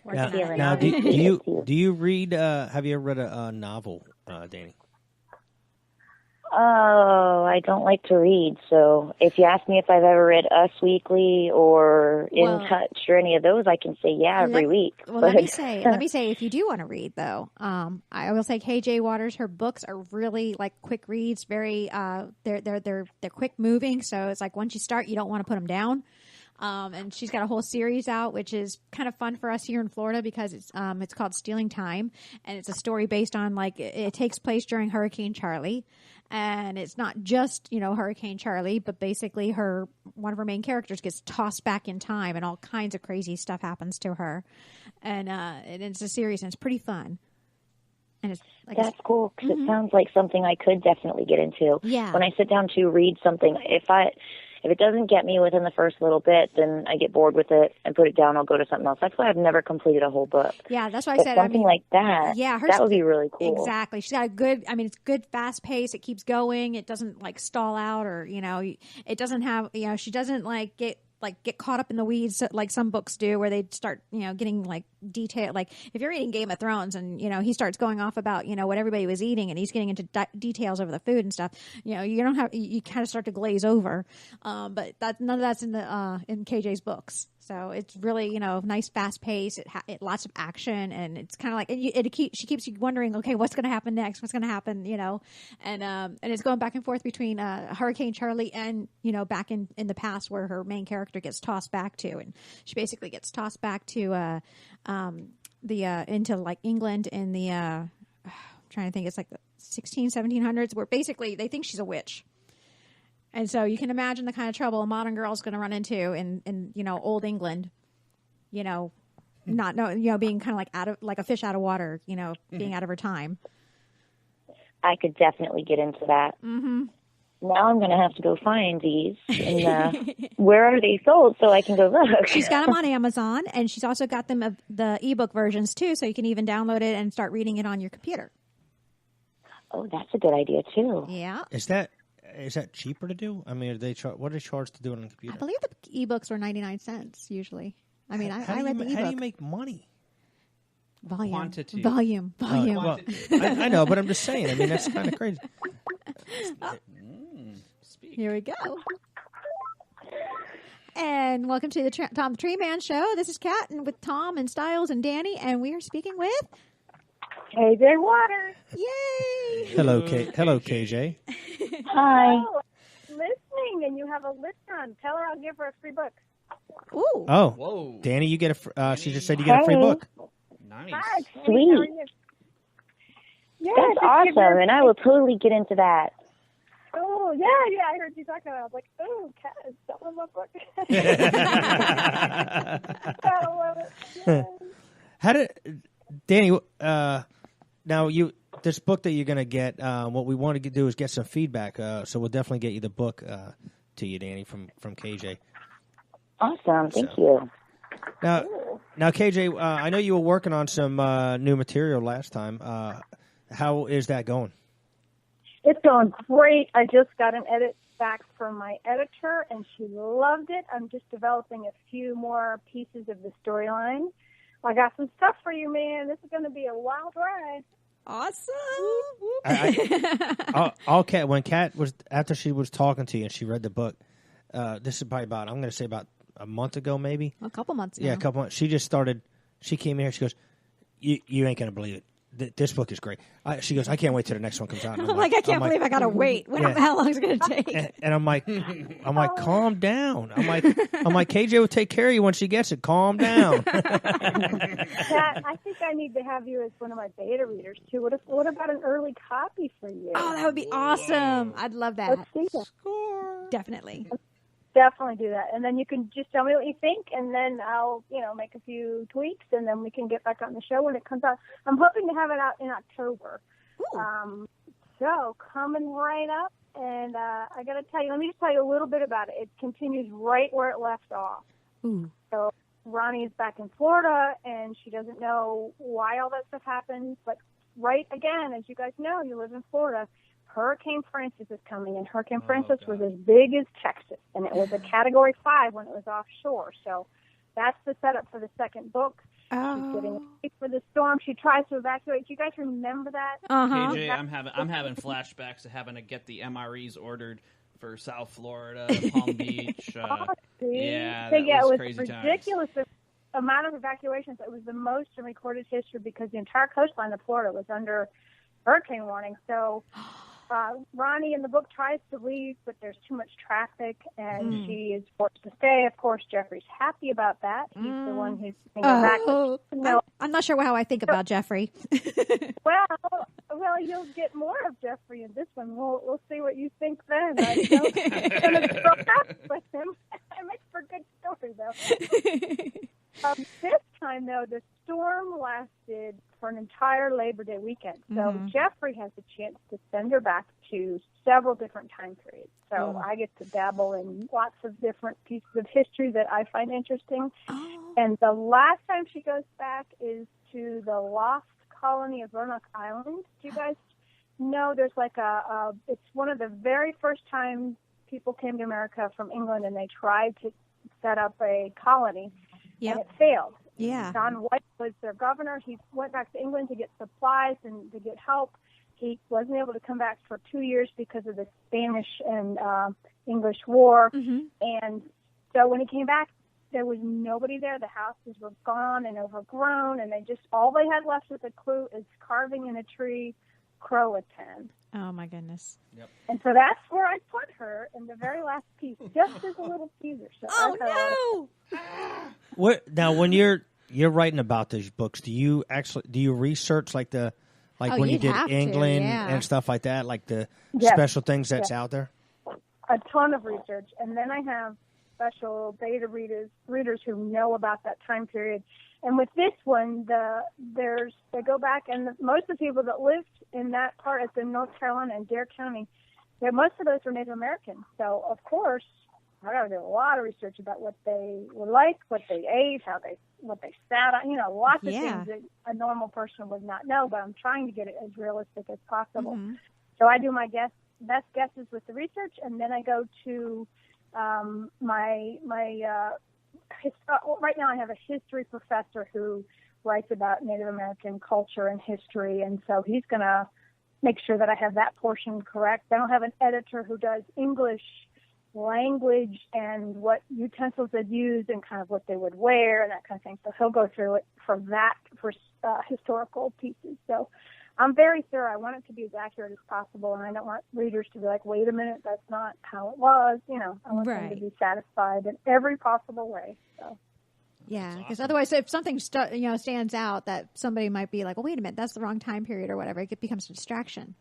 Now, do you read? Have you ever read a novel, Danny? Oh, I don't like to read. So if you ask me if I've ever read Us Weekly or In Touch or any of those, I can say every week. Well, let me say, if you do want to read, though, I will say KJ Waters, her books are really like quick reads. Very, they're quick moving. So it's like once you start, you don't want to put them down. And she's got a whole series out, which is kind of fun for us here in Florida because it's called Stealing Time, and it's a story based on it takes place during Hurricane Charlie. And it's not just, Hurricane Charlie, but basically one of her main characters gets tossed back in time and all kinds of crazy stuff happens to her. And it's a series and it's pretty fun. And it's that's cool because it sounds like something I could definitely get into. Yeah. When I sit down to read something, if it doesn't get me within the first little bit, then I get bored with it and put it down. I'll go to something else. That's why I've never completed a whole book. Yeah, that's why I said something like that. Yeah, that would be really cool. Exactly. She's got a good. It's good, fast pace. It keeps going. It doesn't stall out or it doesn't have she doesn't get caught up in the weeds like some books do where they start getting detail. Like if you're reading Game of Thrones and he starts going off about what everybody was eating and he's getting into details over the food and stuff, you kind of start to glaze over, but none of that's in KJ's books. So it's really nice fast pace. It lots of action and it's kind of like she keeps you wondering, okay, what's going to happen next, what's going to happen, and it's going back and forth between Hurricane Charlie and back in the past where her main character gets tossed back to, and she basically gets tossed back to into England in the I'm trying to think, it's like the 1700s where basically they think she's a witch. And so you can imagine the kind of trouble a modern girl's going to run into in old England, not being kind of like a fish out of water, being out of her time. I could definitely get into that. Mm-hmm. Now I'm going to have to go find these. And, where are they sold so I can go look? She's got them on Amazon, and she's also got them the ebook versions too, so you can even download it and start reading it on your computer. Oh, that's a good idea too. Yeah. Is that cheaper to do? What do they charge to do it on the computer? I believe the ebooks were 99 cents usually. I read the ebook. How do you make money? Volume. Quantity. Volume. Well, I know, but I'm just saying. That's kind of crazy. Here we go. And welcome to the Tom the Treeman Show. This is Kat and with Tom and Styles and Danny, and we are speaking with KJ Waters. Yay! Hello, KJ. Hi. Oh, listening, and you have a listen. Tell her I'll give her a free book. Ooh. Oh, whoa! Danny, you get she just said you get a free book. Nice. Hi, sweet. Yeah, that's awesome, and I will totally get into that. Oh, yeah, I heard you talking about it. I was like, oh, Kat is selling my book. I love it. Yeah. How did Danny? Now this book that you're going to get. What we want to do is get some feedback. So we'll definitely get you the book to you, Danny, from KJ. Awesome, thank you. Now, KJ, I know you were working on some new material last time. How is that going? It's going great. I just got an edit back from my editor, and she loved it. I'm just developing a few more pieces of the storyline. I got some stuff for you, man. This is going to be a wild ride. Awesome. When Kat was, after she was talking to you and she read the book, this is probably about, I'm going to say about a month ago, maybe. A couple months ago. Yeah, a couple months. She came in here, she goes, you ain't going to believe it. This book is great. She goes, I can't wait till the next one comes out. I'm like, I can't believe I gotta wait. How long is it gonna take? And I'm like, calm down. I'm like, KJ will take care of you when she gets it. Calm down. I think I need to have you as one of my beta readers too. What about an early copy for you? Oh, that would be awesome. I'd love that. Let's see that. Definitely. Definitely do that. And then you can just tell me what you think, and then I'll, make a few tweaks, and then we can get back on the show when it comes out. I'm hoping to have it out in October. So coming right up, and I got to tell you, let me just tell you a little bit about it. It continues right where it left off. Ooh. So Ronnie's back in Florida, and she doesn't know why all that stuff happened, but right again, as you guys know, you live in Florida, Hurricane Francis is coming, and Hurricane Francis was as big as Texas, and it was a Category 5 when it was offshore. So that's the setup for the second book. She's getting ready for the storm. She tries to evacuate. Do you guys remember that? KJ, I'm having flashbacks of having to get the MREs ordered for South Florida, Palm Beach. Yeah, that it was crazy ridiculous. times. The amount of evacuations. It was the most in recorded history because the entire coastline of Florida was under hurricane warning. So Ronnie in the book tries to leave, but there's too much traffic, and she is forced to stay. Of course, Jeffrey's happy about that. He's the one who's going back. No, I'm not sure how I think about Jeffrey. Well, you'll get more of Jeffrey in this one. We'll see what you think then. I don't going to throw up with him. It makes for a good story, though. This time, though, the storm lasted for an entire Labor Day weekend. So Jeffrey has a chance to send her back to several different time periods. So I get to dabble in lots of different pieces of history that I find interesting. And the last time she goes back is to the lost colony of Roanoke Island. Do you guys know there's like it's one of the very first time people came to America from England, and they tried to set up a colony, and it failed. Yeah. John White was their governor. He went back to England to get supplies and to get help. He wasn't able to come back for 2 years because of the Spanish and English War. And so when he came back, there was nobody there. The houses were gone and overgrown, and all they had left with a clue is carving in a tree, Croatan. Oh, my goodness. Yep. And so that's where I put her in the very last piece, just as a little teaser. So What now? When you're writing about these books, do you research when you did England and stuff like that, like the special things that's out there? A ton of research, and then I have special beta readers who know about that time period. And with this one, they go back, and most of the people that lived in that part, it's in North Carolina and Dare County, most of those were Native Americans. So of course, I got to do a lot of research about what they were like, what they ate, what they sat on, lots of things that a normal person would not know. But I'm trying to get it as realistic as possible. So I do my best guesses with the research, and then I go to right now I have a history professor who writes about Native American culture and history, and so he's going to make sure that I have that portion correct. I don't have an editor who does English language and what utensils they'd use and kind of what they would wear and that kind of thing. So he'll go through it for historical pieces. So I'm very thorough. I want it to be as accurate as possible, and I don't want readers to be like, wait a minute, that's not how it was. I want them to be satisfied in every possible way. So. Yeah, because otherwise, if something stands out, that somebody might be like, well, wait a minute, that's the wrong time period or whatever. It becomes a distraction.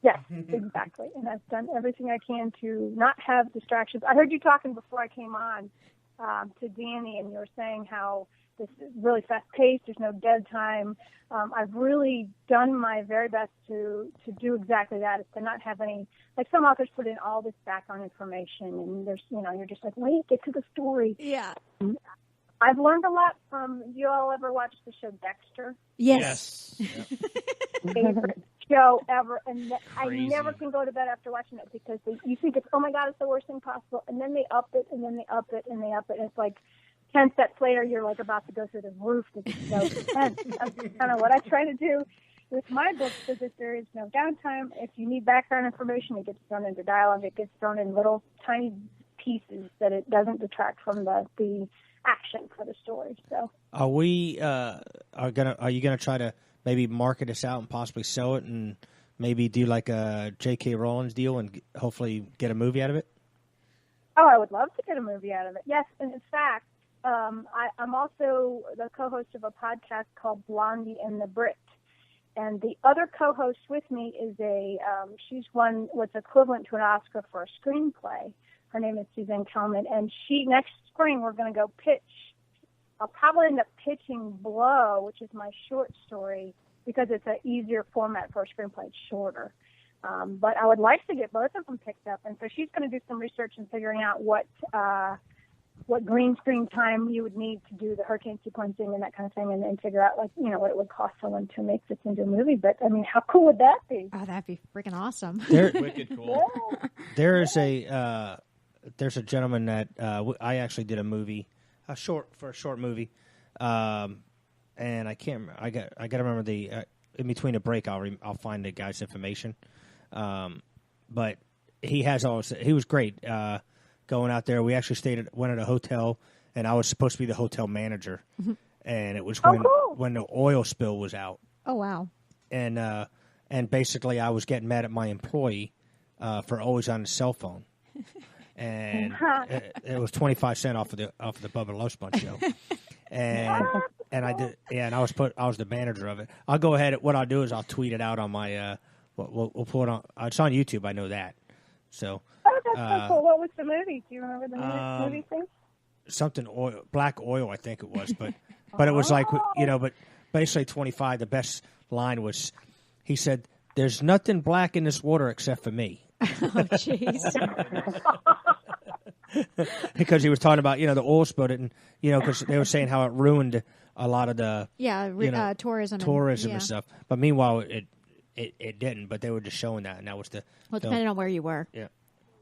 Yes, exactly. And I've done everything I can to not have distractions. I heard you talking before I came on to Danny, and you were saying how this is really fast-paced. There's no dead time. I've really done my very best to do exactly that, is to not have any, like some authors put in all this background information, and there's, you're just like, wait, get to the story. Yeah. I've learned a lot from, do you all ever watch the show Dexter? Yes. Favorite show ever, and I never can go to bed after watching it because you think it's, oh my God, it's the worst thing possible, and then they up it, and then they up it, and they up it, and it's like 10 steps later, you're like about to go through the roof. It's so intense. That's kind of what I try to do with my books, because there is no downtime. If you need background information, it gets thrown into dialogue. It gets thrown in little tiny pieces that it doesn't detract from the action for the story. So, are you gonna try to maybe market this out and possibly sell it, and maybe do like a J.K. Rowling's deal and hopefully get a movie out of it? Oh, I would love to get a movie out of it. Yes, and in fact, I'm also the co-host of a podcast called Blondie and the Brit. And the other co-host with me is she's won what's equivalent to an Oscar for a screenplay. Her name is Suzanne Kelman. And next spring, we're going to go pitch. I'll probably end up pitching Blow, which is my short story, because it's an easier format for a screenplay. It's shorter. But I would like to get both of them picked up. And so she's going to do some research and figuring out what green screen time you would need to do the hurricane sequencing and that kind of thing, and then figure out what it would cost someone to make this into a movie. But I mean, how cool would that be? Oh, that'd be freaking awesome. Wicked cool. Yeah. There's a gentleman that I actually did a movie, a short movie, and I can't. I got to remember the in between a break. I'll find the guy's information. But he was great. Going out there, we actually went at a hotel, and I was supposed to be the hotel manager, and it was when the oil spill was out. Oh wow! And basically, I was getting mad at my employee for always on his cell phone, and it was 25 cents off of the Bubba Love Sponge show, and I did, and I was the manager of it. I'll go ahead. What I'll do is I'll tweet it out on my. We'll pull it on. It's on YouTube. I know that. So. Oh, that's so cool. What was the movie? Do you remember the movie thing? Something oil, black oil, I think it was, but it was like but basically 25. The best line was, he said, "There's nothing black in this water except for me." Oh, jeez. Because he was talking about the oil spill, and because they were saying how it ruined a lot of the tourism and stuff. But meanwhile, it didn't. But they were just showing that, and that was the. Well, depending on where you were. Yeah.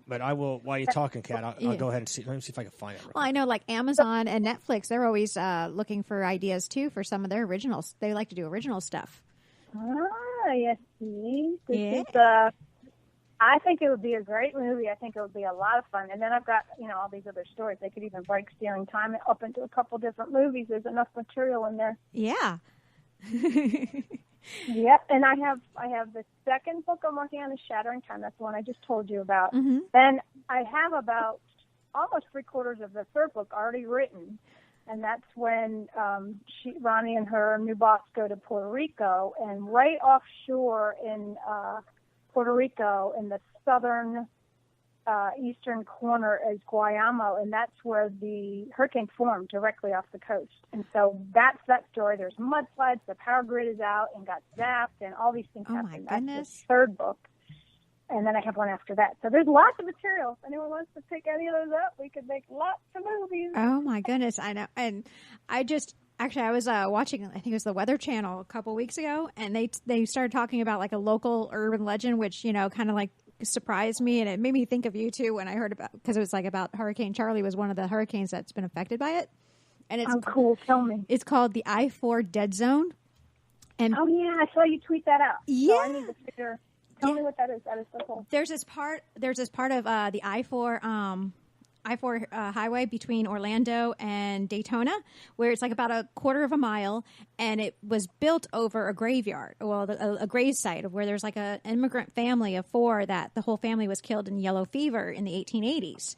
But I will, while you're talking, Kat, I'll go ahead and see. Let me see if I can find it. Well, I know, like Amazon and Netflix, they're always looking for ideas too for some of their originals. They like to do original stuff. Ah, yes, see. Yeah. I think it would be a great movie. I think it would be a lot of fun. And then I've got, all these other stories. They could even break Stealing Time up into a couple different movies. There's enough material in there. Yeah. Yep, and I have the second book I'm working on is Shattering Time. That's the one I just told you about. Mm-hmm. Then I have about almost 3/4 of the third book already written, and that's when Ronnie and her new boss go to Puerto Rico, and right offshore in Puerto Rico in the southern eastern corner is Guayamo, and that's where the hurricane formed directly off the coast. And so that's that story. There's mudslides, the power grid is out and got zapped, and all these things happened. My goodness. That's the third book. And then I have one after that. So there's lots of material. If anyone wants to pick any of those up, we could make lots of movies. Oh, my goodness. I know. And I was watching, I think it was the Weather Channel a couple weeks ago, and they started talking about like a local urban legend, which, kind of like surprised me, and it made me think of you too when I heard about, because it was like about Hurricane Charlie was one of the hurricanes that's been affected by it, and it's cool. Tell me. It's called the I-4 Dead Zone. And I saw you tweet that out. Yeah. So I need to figure. Tell me what that is. That is so cool. There's this part of the I-4 highway between Orlando and Daytona, where it's like about a quarter of a mile, and it was built over a graveyard, a grave site of where there's like an immigrant family of 4 that the whole family was killed in yellow fever in the 1880s.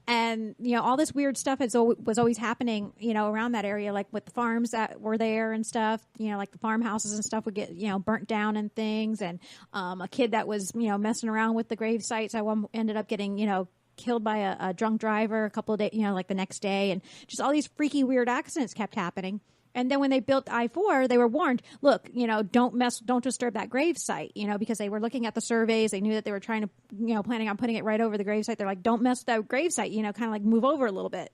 And, all this weird stuff was always happening, around that area, like with the farms that were there and stuff, like the farmhouses and stuff would get, burnt down and things. And a kid that was, messing around with the grave sites, ended up getting, killed by a drunk driver a couple of days, like the next day, and just all these freaky weird accidents kept happening. And then when they built I-4, they were warned, look, don't disturb that grave site, because they were looking at the surveys. They knew that they were trying to, planning on putting it right over the grave site. They're like, don't mess with that grave site, kind of like move over a little bit.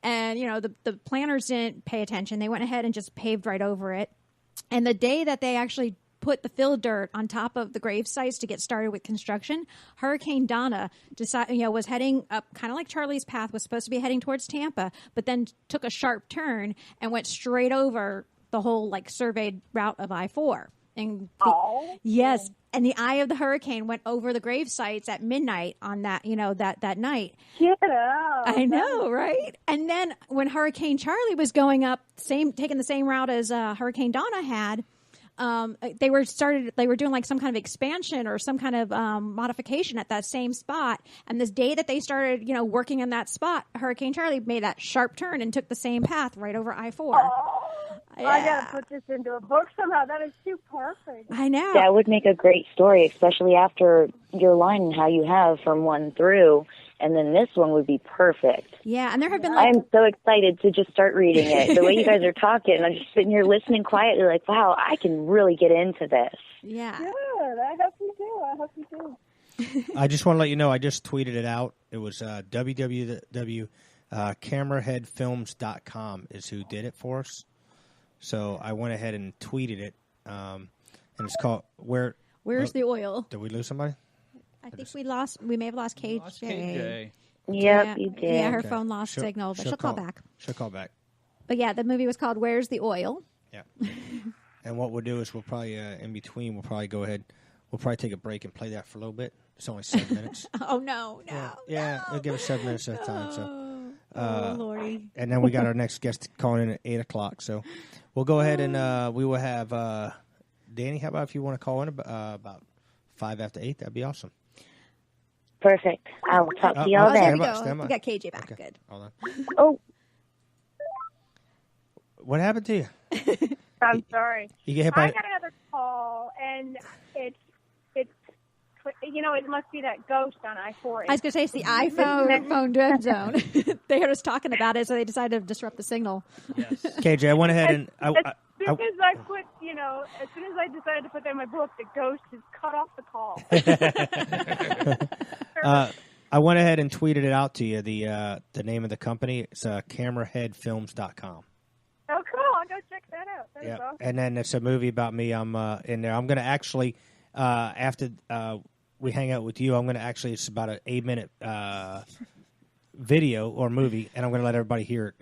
And, the planners didn't pay attention. They went ahead and just paved right over it. And the day that they actually put the fill dirt on top of the grave sites to get started with construction, Hurricane Donna was heading up kind of like Charlie's path, was supposed to be heading towards Tampa, but then took a sharp turn and went straight over the whole like surveyed route of I-4. And yes, and the eye of the hurricane went over the grave sites at midnight on that, that night. Get out. I know, right? And then when Hurricane Charlie was going up, taking the same route as Hurricane Donna had, they were doing like some kind of expansion or some kind of modification at that same spot. And this day that they started, working on that spot, Hurricane Charlie made that sharp turn and took the same path right over I-4. Yeah. I gotta put this into a book somehow. That is too perfect. I know. That would make a great story, especially after your line and how you have from 1 through. And then this one would be perfect. Yeah, and there have been I'm so excited to just start reading it. The way you guys are talking, I'm just sitting here listening quietly like, wow, I can really get into this. Yeah. Good. I hope you do. I just want to let you know, I just tweeted it out. It was www.cameraheadfilms.com is who did it for us. So I went ahead and tweeted it. And it's called Where's the Oil? Did we lose somebody? I think we may have lost KJ. Yep, you did. Yeah, her phone lost signal, but she'll call back. She'll call back. But yeah, the movie was called Where's the Oil? Yeah. And what we'll do is we'll probably, in between, we'll probably take a break and play that for a little bit. It's only 7 minutes. Oh, no. Yeah, it'll give us 7 minutes at a time. So, Lordy. and then we got our next guest calling in at 8 o'clock. So we'll go ahead and we will have Danny. How about if you want to call in about 5 after 8? That'd be awesome. Perfect. I will talk to y'all then. We got KJ back. Okay. Good. Hold on. Oh, What happened to you? I'm sorry. You get hit by. I got another call, and it's it must be that ghost on I-40. I was going to say it's the iPhone phone dead zone. They heard us talking about it, so they decided to disrupt the signal. Yes. KJ, I went ahead and As soon as I decided to put that in my book, the ghost has cut off the call. I went ahead and tweeted it out to you. The name of the company, it's cameraheadfilms.com. Oh, cool! I'll go check that out. That is awesome. And then it's a movie about me. I'm in there. I'm going to actually after we hang out with you, I'm going to actually. It's about an 8-minute video or movie, and I'm going to let everybody hear it.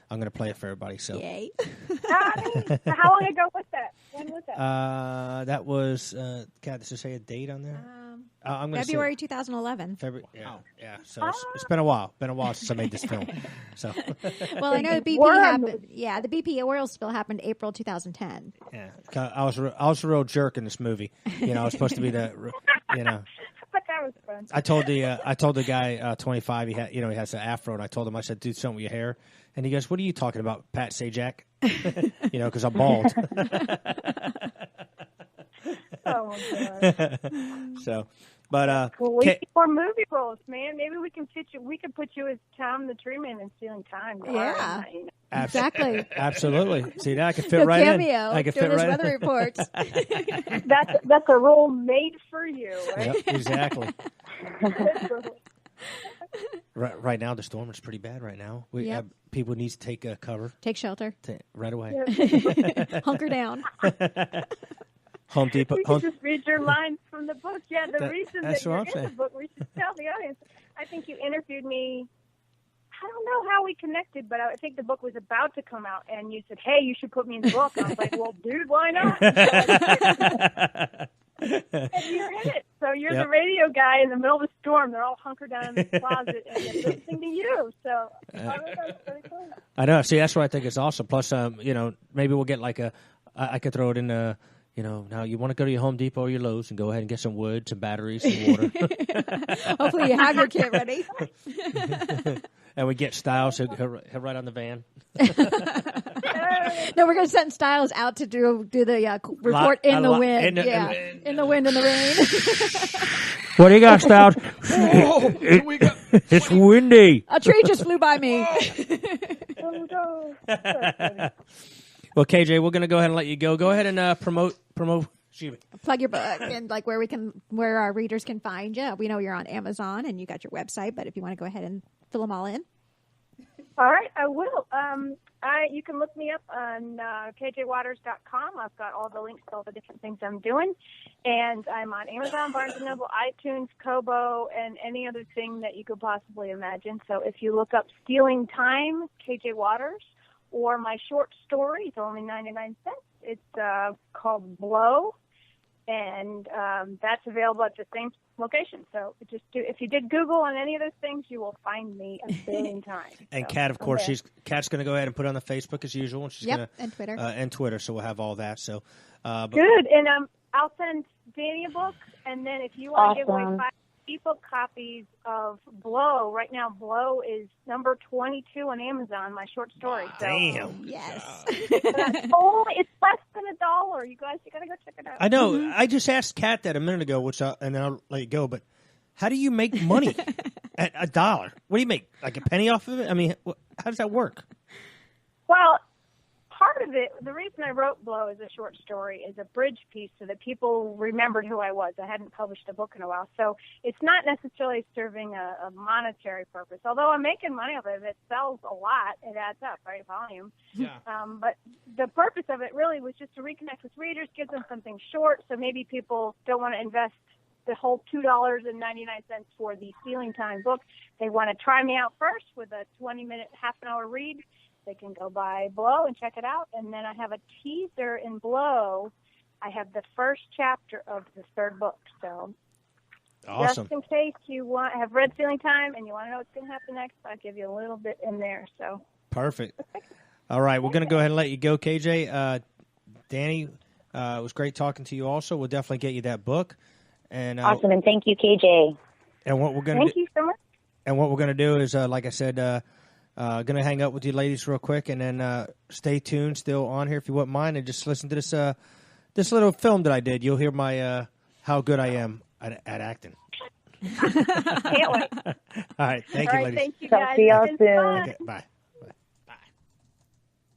I'm going to play it for everybody. So, Yay! How long ago was that? When was that? that was. God, does it say a date on there? I'm going February 2011. February. Yeah. So it's been a while. Been a while since I made this film. So. Well, I know the BP happened. Yeah, the BP oil spill happened April 2010. Yeah, I was a real jerk in this movie. I was supposed to be the. But that was fun. I told the guy 25. He had he has an afro, and I told him, I said, "Do something with your hair." And he goes, "What are you talking about, Pat Sajak?" Because I'm bald. Oh my god. So, but well, we need more movie roles, man. Maybe we can fit you. We could put you as Tom the Treeman in Stealing Time. Yeah. Exactly. Absolutely. See, that I could fit right cameo in. I could doing fit his right weather in. reports. That's a role made for you. Right? Yep, exactly. Right now, the storm is pretty bad. Right now, people need to take cover. Take shelter. Right away. Hunker down. Home Depot. We can just read your lines from the book. Yeah, the reason that's that you're what I'm in saying. the book, we should tell the audience. I think you interviewed me. I don't know how we connected, but I think the book was about to come out, and you said, "Hey, you should put me in the book." I was like, "Well, dude, why not?" And you're in it. So you're the radio guy in the middle of a storm. They're all hunkered down in the closet, and they're listening to you. So I thought that was pretty cool. I know. See, that's what I think is awesome. Plus, maybe we'll get like I could throw it in now you want to go to your Home Depot or your Lowe's and go ahead and get some wood, some batteries, some water. Hopefully you have your kit ready. And we get Styles, he'll ride on the van. No, we're going to send Styles out to do the report in the wind. In the wind and the rain. What do you got, Styles? It's windy. A tree just flew by me. Oh, no. Well, KJ, we're going to go ahead and let you go. Go ahead and promote. Plug your book and like where our readers can find you. We know you're on Amazon and you got your website, but if you want to go ahead and fill them all in. All right, I will. You can look me up on kjwaters.com. I've got all the links to all the different things I'm doing. And I'm on Amazon, Barnes & Noble, iTunes, Kobo, and any other thing that you could possibly imagine. So if you look up Stealing Time, KJ Waters, or my short story, it's only 99 cents. It's called Blow, and that's available at the same location. So if you did Google on any of those things, you will find me at Stealing Time. And Kat, of course, Kat's going to go ahead and put it on the Facebook as usual, and she's going to and Twitter and Twitter. So we'll have all that. So good, and I'll send Danny a book, and then if you want to give away 5 ebook copies of Blow, right now Blow is number 22 on Amazon, my short story. So, damn. Yes. it's less than $1. You guys, you got to go check it out. I know. I just asked Kat that a minute ago, and then I'll let you go. But how do you make money at $1? What do you make? Like a penny off of it? I mean, how does that work? Well, part of it, the reason I wrote Blow as a short story is a bridge piece so that people remembered who I was. I hadn't published a book in a while. So it's not necessarily serving a monetary purpose. Although I'm making money off of it, it sells a lot. It adds up, right? Volume. Yeah. But the purpose of it really was just to reconnect with readers, give them something short. So maybe people don't want to invest the whole $2.99 for the Stealing Time book. They want to try me out first with a 20-minute, half-an-hour read. they can go by below and check it out. And then I have a teaser in below. I have the first chapter of the third book. So awesome. Just in case you have read Ceiling Time and you want to know what's going to happen next, I'll give you a little bit in there. So perfect. All right, we're going to go ahead and let you go, KJ. Danny, it was great talking to you also. We'll definitely get you that book. And awesome, and thank you, KJ. And what we're going to Thank you so much. And what we're going to do is, like I said, going to hang up with you ladies real quick, and then stay tuned, still on here if you wouldn't mind, and just listen to this little film that I did. You'll hear my how good I am at acting. Can't wait. All right, thank you, ladies. Thank you, guys. See y'all soon. Okay, bye.